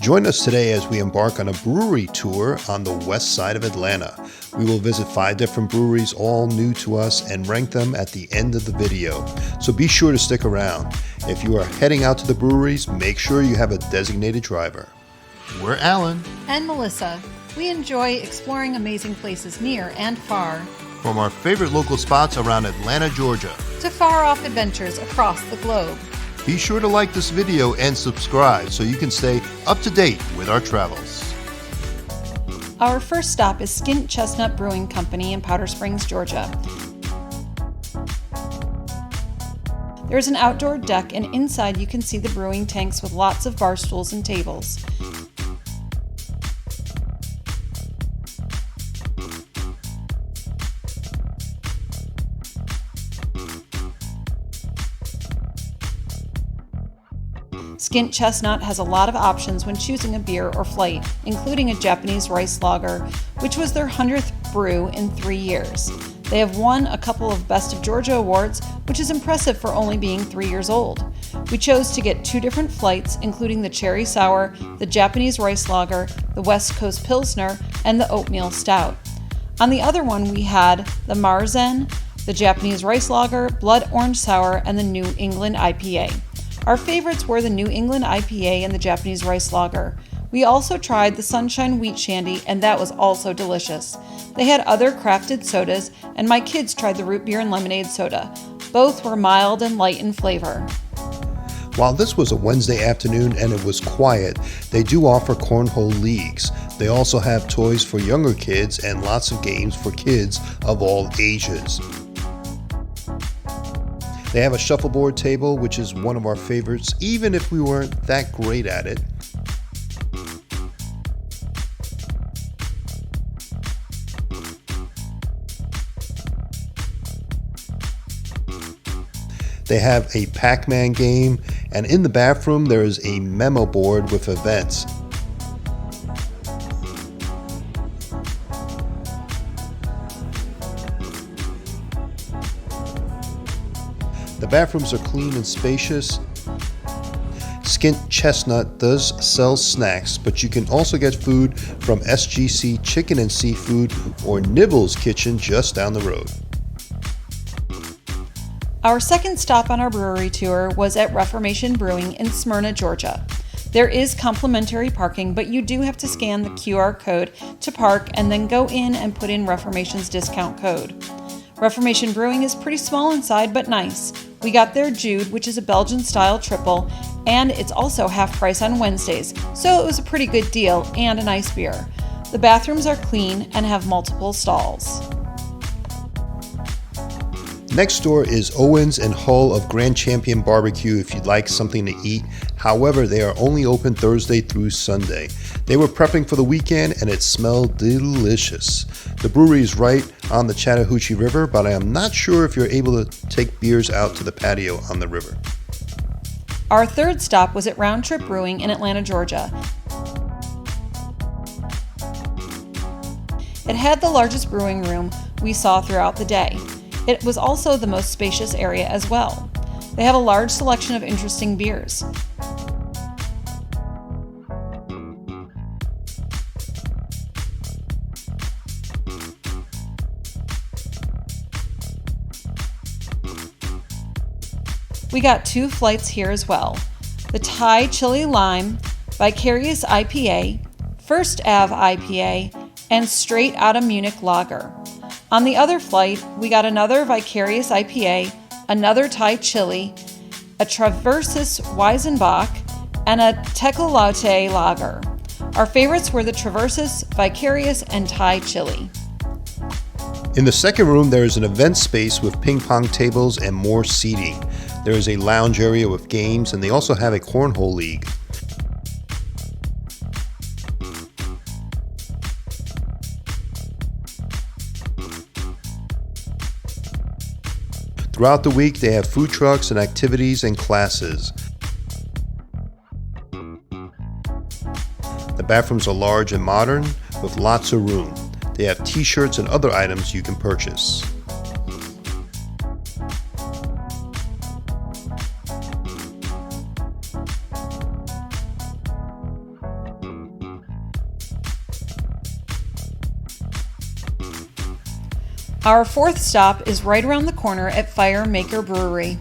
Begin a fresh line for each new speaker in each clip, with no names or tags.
Join us today as we embark on a brewery tour on the west side of Atlanta. We will visit 5 different breweries, all new to us, and rank them at the end of the video. So be sure to stick around. If you are heading out to the breweries, make sure you have a designated driver. We're Alan
and Melissa. We enjoy exploring amazing places near and far.
From our favorite local spots around Atlanta, Georgia,
to far-off adventures across the globe.
Be sure to like this video and subscribe so you can stay up to date with our travels.
Our first stop is Skint Chestnut Brewing Company in Powder Springs, Georgia. There's an outdoor deck, and inside you can see the brewing tanks with lots of bar stools and tables. Skint Chestnut has a lot of options when choosing a beer or flight, including a Japanese rice lager, which was their 100th brew in 3 years. They have won a couple of Best of Georgia awards, which is impressive for only being 3 years old. We chose to get 2 different flights, including the Cherry Sour, the Japanese rice lager, the West Coast Pilsner, and the Oatmeal Stout. On the other one, we had the Marzen, the Japanese rice lager, Blood Orange Sour, and the New England IPA. Our favorites were the New England IPA and the Japanese rice lager. We also tried the Sunshine Wheat Shandy, and that was also delicious. They had other crafted sodas, and my kids tried the root beer and lemonade soda. Both were mild and light in flavor.
While this was a Wednesday afternoon and it was quiet, they do offer cornhole leagues. They also have toys for younger kids and lots of games for kids of all ages. They have a shuffleboard table, which is one of our favorites, even if we weren't that great at it. They have a Pac-Man game, and in the bathroom there is a memo board with events. The bathrooms are clean and spacious. Skint Chestnut does sell snacks, but you can also get food from SGC Chicken and Seafood or Nibbles Kitchen just down the road.
Our second stop on our brewery tour was at Reformation Brewing in Smyrna, Georgia. There is complimentary parking, but you do have to scan the QR code to park and then go in and put in Reformation's discount code. Reformation Brewing is pretty small inside, but nice. We got their Jude, which is a Belgian-style triple, and it's also half price on Wednesdays, so it was a pretty good deal and a nice beer. The bathrooms are clean and have multiple stalls.
Next door is Owens and Hull of Grand Champion Barbecue if you'd like something to eat. However, they are only open Thursday through Sunday. They were prepping for the weekend and it smelled delicious. The brewery is right on the Chattahoochee River, but I am not sure if you're able to take beers out to the patio on the river.
Our third stop was at Round Trip Brewing in Atlanta, Georgia. It had the largest brewing room we saw throughout the day. It was also the most spacious area as well. They have a large selection of interesting beers. We got 2 flights here as well. The Thai Chili Lime, Vicarious IPA, First Ave IPA, and Straight Outta Munich Lager. On the other flight, we got another Vicarious IPA, another Thai Chili, a Traversus Weizenbach, and a Tecolote Lager. Our favorites were the Traversus, Vicarious, and Thai Chili.
In the second room, there is an event space with ping pong tables and more seating. There is a lounge area with games, and they also have a cornhole league. Throughout the week, they have food trucks and activities and classes. The bathrooms are large and modern with lots of room. They have t-shirts and other items you can purchase.
Our fourth stop is right around the corner at Fire Maker Brewery.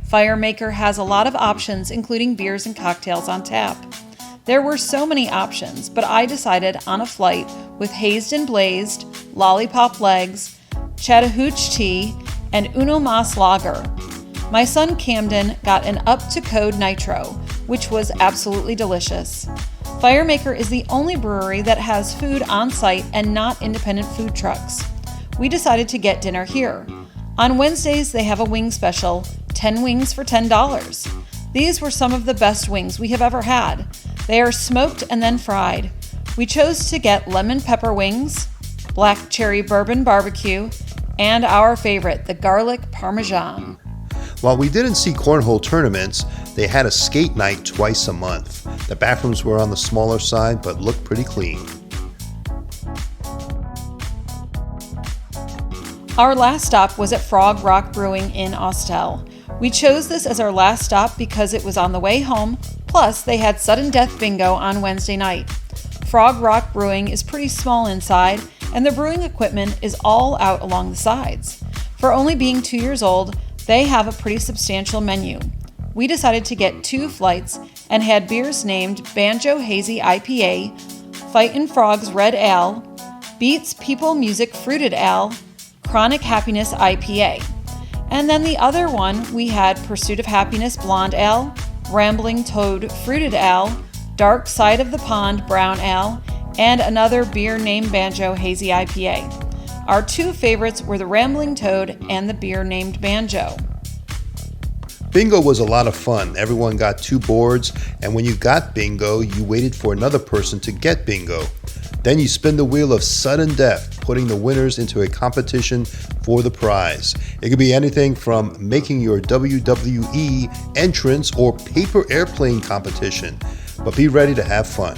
Fire Maker has a lot of options, including beers and cocktails on tap. There were so many options, but I decided on a flight with Hazed and Blazed, Lollipop Legs, Chattahoochee Tea, and Uno Mas Lager. My son Camden got an up-to-code Nitro, which was absolutely delicious. Fire Maker is the only brewery that has food on site and not independent food trucks. We decided to get dinner here. On Wednesdays, they have a wing special, 10 wings for $10. These were some of the best wings we have ever had. They are smoked and then fried. We chose to get lemon pepper wings, black cherry bourbon barbecue, and our favorite, the garlic parmesan.
While we didn't see cornhole tournaments, they had a skate night twice a month. The bathrooms were on the smaller side, but looked pretty clean.
Our last stop was at Frog Rock Brewing in Austell. We chose this as our last stop because it was on the way home, plus they had sudden death bingo on Wednesday night. Frog Rock Brewing is pretty small inside, and the brewing equipment is all out along the sides. For only being 2 years old, they have a pretty substantial menu. We decided to get 2 flights and had beers named Banjo Hazy IPA, Fightin' Frogs Red Ale, Beats People Music Fruited Ale, Chronic Happiness IPA. And then the other one, we had Pursuit of Happiness Blonde Ale, Rambling Toad Fruited Ale, Dark Side of the Pond Brown Ale, and another beer named Banjo Hazy IPA. Our 2 favorites were the Rambling Toad and the beer named Banjo.
Bingo was a lot of fun. Everyone got 2 boards, and when you got bingo, you waited for another person to get bingo. Then you spin the wheel of sudden death, putting the winners into a competition for the prize. It could be anything from making your WWE entrance or paper airplane competition, but be ready to have fun.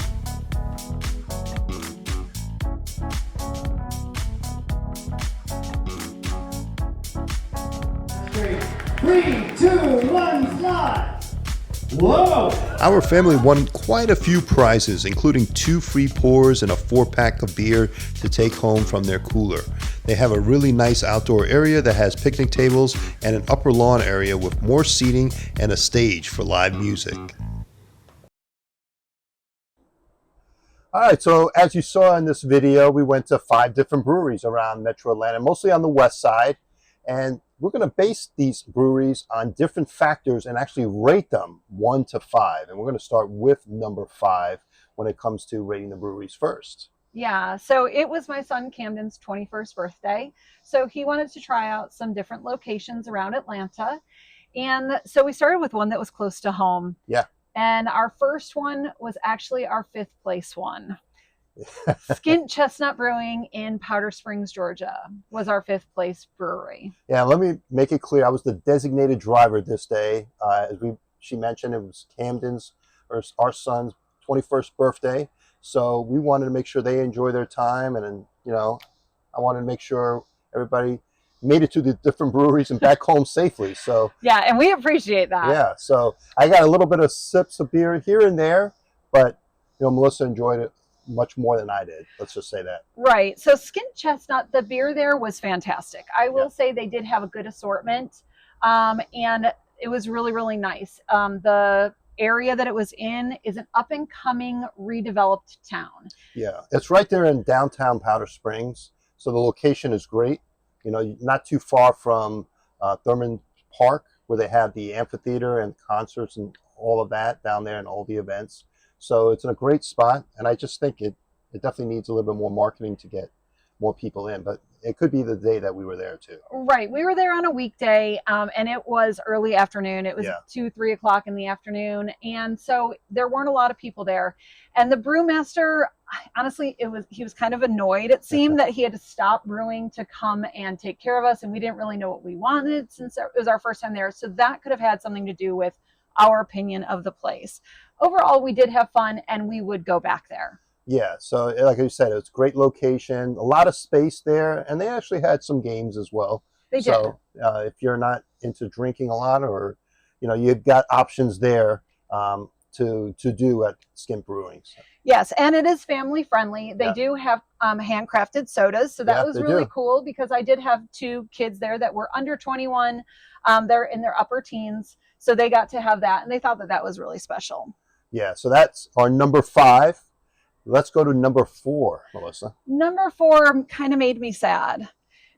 Three, 2, 1, slide! Whoa!
Our family won quite a few prizes, including 2 free pours and a 4-pack of beer to take home from their cooler. They have a really nice outdoor area that has picnic tables and an upper lawn area with more seating and a stage for live music. All right, so as you saw in this video, we went to 5 different breweries around Metro Atlanta, mostly on the west side. And we're going to base these breweries on different factors and actually rate them 1 to 5. And we're going to start with number 5 when it comes to rating the breweries first.
Yeah, so it was my son Camden's 21st birthday. So he wanted to try out some different locations around Atlanta. And so we started with one that was close to home.
Yeah.
And our first one was actually our 5th place one. Skint Chestnut Brewing in Powder Springs, Georgia was our 5th place brewery.
Yeah, let me make it clear. I was the designated driver this day. She mentioned, it was Camden's, or our son's 21st birthday. So we wanted to make sure they enjoy their time. And, you know, I wanted to make sure everybody made it to the different breweries and back home safely. So
yeah, and we appreciate that.
Yeah, so I got a little bit of sips of beer here and there, but, you know, Melissa enjoyed it much more than I did. Let's just say that.
Right. So Skint Chestnut, the beer there was fantastic. I will say they did have a good assortment, and it was really, really nice. The area that it was in is an up-and-coming redeveloped town.
Yeah, it's right there in downtown Powder Springs, so the location is great. You know, not too far from Thurman Park, where they have the amphitheater and concerts and all of that down there and all the events. So it's in a great spot, and I just think it definitely needs a little bit more marketing to get more people in, but it could be the day that we were there too.
Right. We were there on a weekday, and it was early afternoon. It was 2, 3 o'clock in the afternoon. And so there weren't a lot of people there. And the brewmaster, honestly, he was kind of annoyed. It seemed that he had to stop brewing to come and take care of us. And we didn't really know what we wanted since it was our first time there. So that could have had something to do with our opinion of the place. Overall, we did have fun, and we would go back there.
Yeah, so like I said, it's a great location, a lot of space there, and they actually had some games as well.
They did.
So if you're not into drinking a lot, or, you know, you've got options there. to do at Skint Brewing. So,
Yes, and it is family friendly. They
Yeah.
do have handcrafted sodas, so that
Yeah,
was
they
really
do.
cool because I did have 2 kids there that were under 21. They're in their upper teens, so they got to have that, and they thought that that was really special.
Yeah, so that's our number 5. Let's go to number 4, Melissa.
Number 4 kind of made me sad.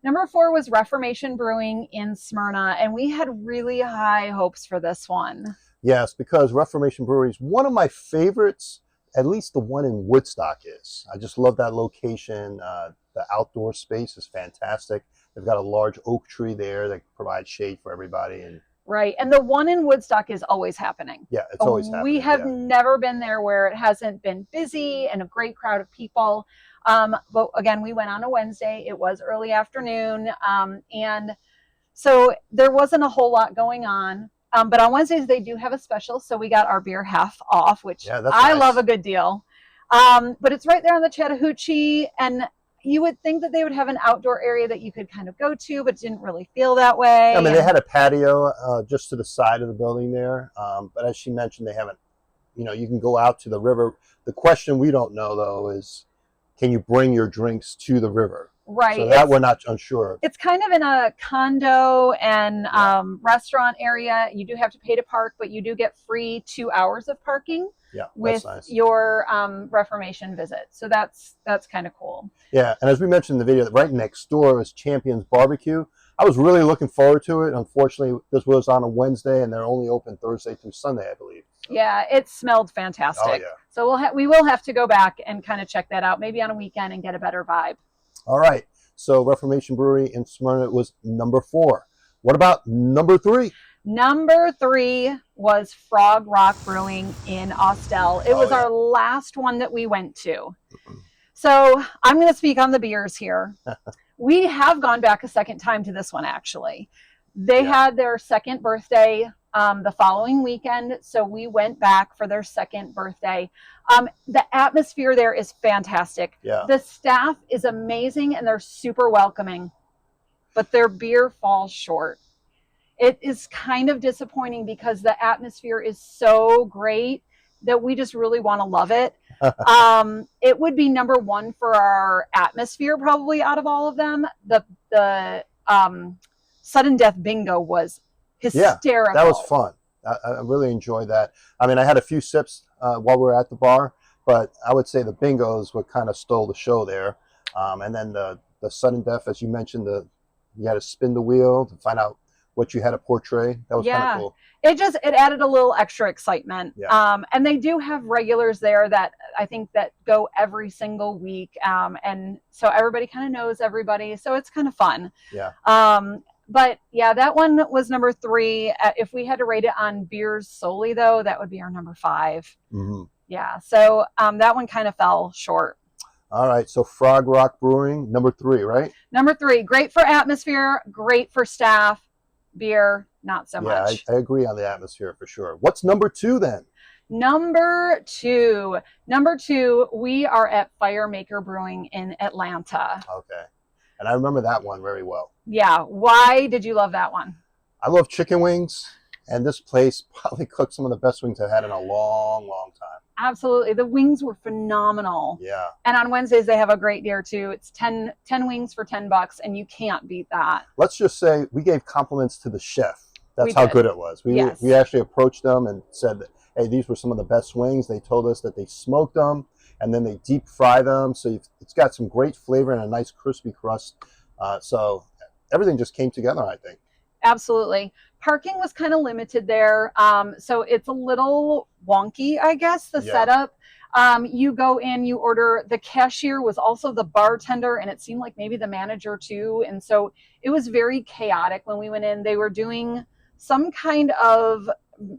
Number 4 was Reformation Brewing in Smyrna, and we had really high hopes for this one.
Yes, because Reformation Brewery is one of my favorites, at least the one in Woodstock is. I just love that location. The outdoor space is fantastic. They've got a large oak tree there that provides shade for everybody. And
Right, and the one in Woodstock is always happening.
yeah, it's always happening.
We have
yeah.
never been there where it hasn't been busy and a great crowd of people. But again, we went on a Wednesday. It was early afternoon. And so there wasn't a whole lot going on. But on Wednesdays, they do have a special. So we got our beer half off, which
Yeah, that's
I
nice.
love a good deal. But it's right there on the Chattahoochee. And you would think that they would have an outdoor area that you could kind of go to, but didn't really feel that way.
I mean, they had a patio just to the side of the building there. But as she mentioned, they haven't, you can go out to the river. The question we don't know, though, is can you bring your drinks to the river?
Right.
So that we're not unsure of.
It's kind of in a condo and restaurant area. You do have to pay to park, but you do get free 2 hours of parking with
nice.
your Reformation visit. So that's kind of cool.
Yeah, and as we mentioned in the video, right next door is Champion's Barbecue. I was really looking forward to it. Unfortunately, this was on a Wednesday, and they're only open Thursday through Sunday, I believe.
Yeah, it smelled fantastic.
Oh, yeah.
So we will have to go back and kind of check that out, maybe on a weekend and get a better vibe.
All right. So Reformation Brewery in Smyrna was number 4. What about number 3?
Number 3 was Frog Rock Brewing in Austell. It was our last one that we went to. So I'm going to speak on the beers here. We have gone back a second time to this one, actually. They had their second birthday the following weekend, so we went back for their second birthday. The atmosphere there is fantastic.
Yeah.
The staff is amazing, and they're super welcoming, but their beer falls short. It is kind of disappointing because the atmosphere is so great that we just really want to love it. It would be number 1 for our atmosphere, probably out of all of them. The sudden death bingo was hysterical.
Yeah, that was fun. I really enjoyed that. I mean, I had a few sips while we were at the bar, but I would say the bingos what kind of stole the show there. And then the sudden death, as you mentioned, you had to spin the wheel to find out what you had to portray. That was kind of cool.
It added a little extra excitement.
Yeah.
And they do have regulars there that I think that go every single week. And so everybody kind of knows everybody. So it's kind of fun.
Yeah.
But yeah, that one was number 3. If we had to rate it on beers solely, though, that would be our number 5.
Mm-hmm.
Yeah. So that one kind of fell short.
All right. So Frog Rock Brewing, number 3, right?
Number 3, great for atmosphere, great for staff. Beer, not so much.
Yeah, I agree on the atmosphere for sure. What's number 2 then?
Number two, we are at Firemaker Brewing in Atlanta.
Okay. And I remember that one very well.
Yeah. Why did you love that one?
I love chicken wings, and this place probably cooked some of the best wings I've had in a long, long time.
Absolutely. The wings were phenomenal.
Yeah.
And on Wednesdays, they have a great deal too. It's 10 wings for $10, and you can't beat that.
Let's just say we gave compliments to the chef. That's how good it was. We actually approached them and said, hey, these were some of the best wings. They told us that they smoked them, and then they deep fry them. So it's got some great flavor and a nice crispy crust. So everything just came together, I think.
Absolutely. Parking was kind of limited there. So it's a little wonky, I guess, the setup. You go in, you order. The cashier was also the bartender, and it seemed like maybe the manager too. And so it was very chaotic when we went in. They were doing some kind of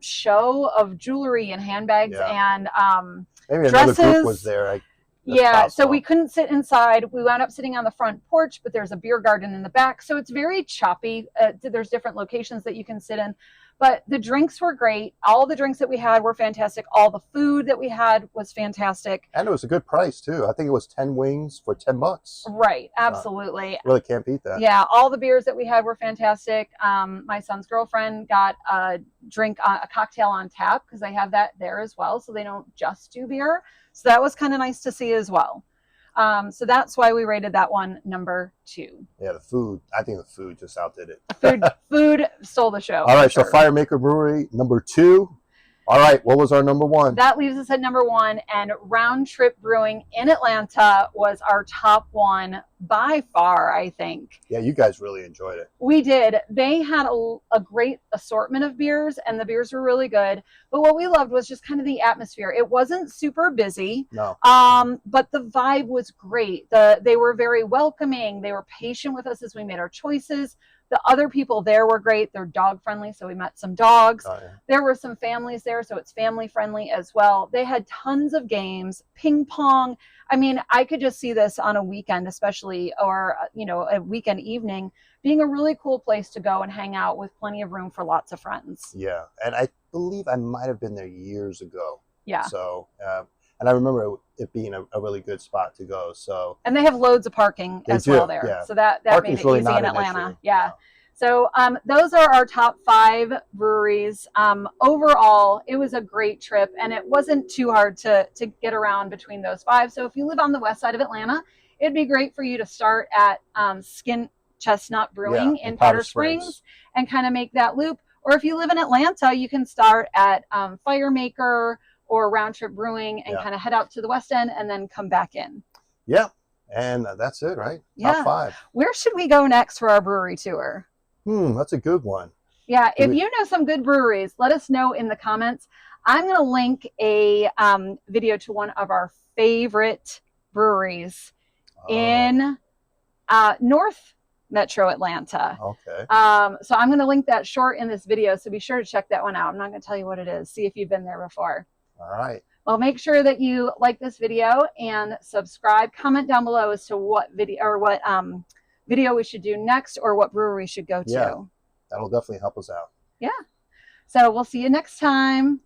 show of jewelry and handbags and
maybe
dresses.
another group was there.
Yeah, so we couldn't sit inside. We wound up sitting on the front porch, but there's a beer garden in the back. So it's very choppy. There's different locations that you can sit in. But the drinks were great. All the drinks that we had were fantastic. All the food that we had was fantastic.
And it was a good price, too. I think it was 10 wings for $10.
Right, absolutely.
Really can't beat that.
Yeah, all the beers that we had were fantastic. My son's girlfriend got a cocktail on tap because they have that there as well. So they don't just do beer. So that was kind of nice to see as well. So that's why we rated that one number 2.
Yeah, the food. I think the food just outdid it.
Food stole the show.
All right, so
sure.
Firemaker Brewery, number 2. All right, what was our number 1?
That leaves us at number 1, and Round Trip Brewing in Atlanta was our top one by far, I think.
Yeah, you guys really enjoyed it.
We did. They had a great assortment of beers, and the beers were really good. But what we loved was just kind of the atmosphere. It wasn't super busy,
no.
But the vibe was great. They were very welcoming. They were patient with us as we made our choices. The other people there were great. They're dog friendly, so we met some dogs.
Oh, yeah.
There were some families there, so it's family friendly as well. They had tons of games, ping pong. I mean, I could just see this on a weekend, especially, or, a weekend evening, being a really cool place to go and hang out with plenty of room for lots of friends.
Yeah, and I believe I might have been there years ago.
Yeah.
So, and I remember it being a really good spot to go. So,
and they have loads of parking as well there.
Yeah.
So that made it
really
easy in Atlanta.
Issue.
Yeah.
No.
So those are our top 5 breweries. Overall, it was a great trip, and it wasn't too hard to get around between those 5. So if you live on the west side of Atlanta, it'd be great for you to start at Skint Chestnut Brewing in Powder Springs and kind of make that loop. Or if you live in Atlanta, you can start at Firemaker or Round Trip Brewing and kind of head out to the west end and then come back in.
Yeah, and that's it, right?
Yeah.
Top 5.
Where should we go next for our brewery tour?
That's a good one.
Yeah, if you know some good breweries, let us know in the comments. I'm going to link a video to one of our favorite breweries in North Metro Atlanta.
Okay.
So I'm going to link that short in this video, so be sure to check that one out. I'm not going to tell you what it is. See if you've been there before.
All right.
Well, make sure that you like this video and subscribe. Comment down below as to what video or what video we should do next, or what brewery we should go to.
Yeah, that'll definitely help us out.
Yeah. So we'll see you next time.